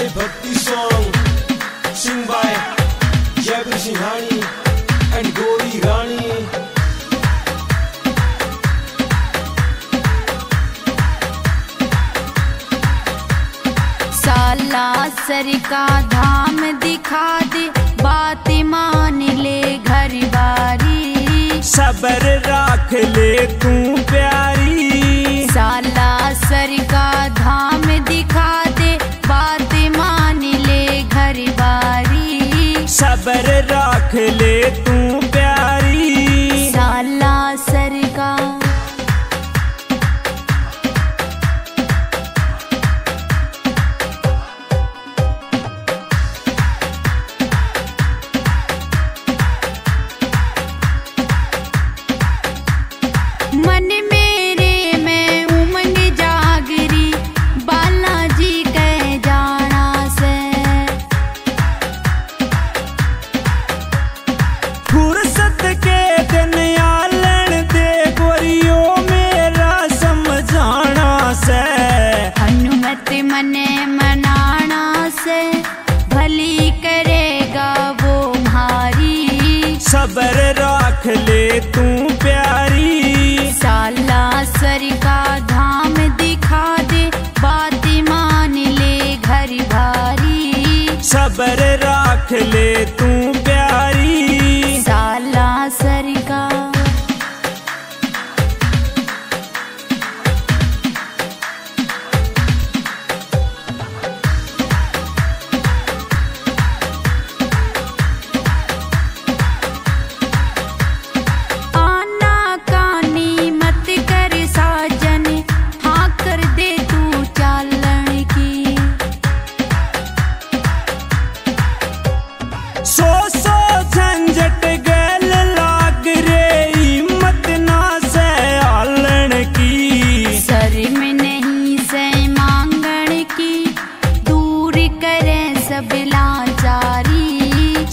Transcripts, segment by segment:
by Bhakti song, sing by Jaipur Singhani and Gauri Rani. Salasar का धाम दिखा दे, बात मान ले घर बारी। सबर राख ले तू प्यारी। सालासर का धाम दिखा दे, बात मान ले घर बारी। सबर राख ले तू प्यारी। सालासर का मन मेरे में उमंग जागरी, बालाजी कह जाना से। फुर्सत के दिन आलन दे गोरियो मेरा समझाना से। हनुमत मने मनाना से, भली करेगा वो हमारी। सबर राख ले तू प्यारी। सालासर का धाम दिखा दे, बात मान ले घर भारी। सबर राख ले तू प्यारी। सालासर का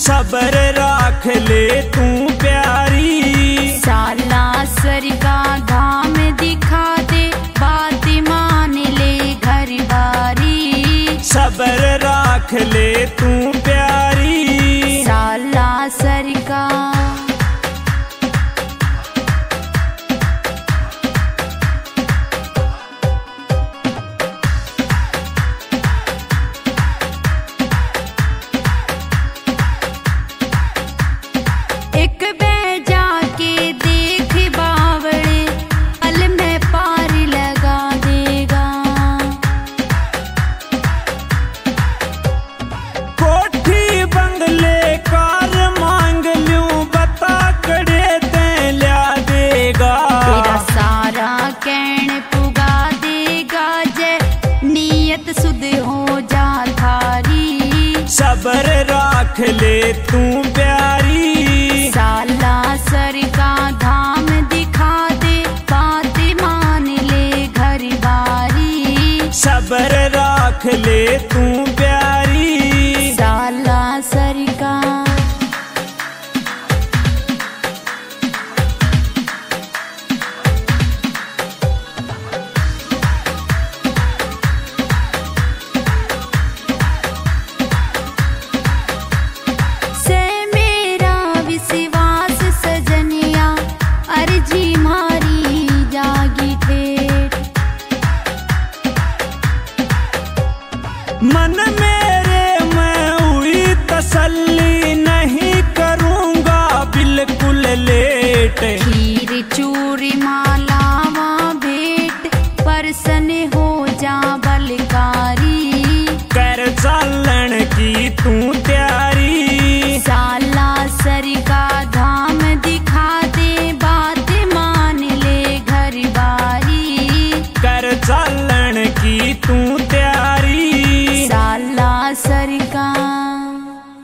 सबर राख ले तू प्यारी। सालासर का धाम दिखा दे, बात मान ले घर बारी। सबर राख ले तू प्यारी। सालासर का एक बेजा के देख बावड़े, अल में पार लगा देगा। कोठी बंगले कार मांग लूं, बता कड़े ते ला देगा। तेरा सारा कहन पुगा देगा, जे नियत सुध हो जा थारी। सबर राख ले तू प्यारी। सालासर का धाम दिखा दे, बात मान ले घर बारी। सबर राख ले तू प्यारी। सालासर का से मेरा विश्वास सजनिया, अर्जी मारी जागी ठेठ। मन मेरे में हुई तसल्ली, नहीं करूँगा बिल्कुल लेट।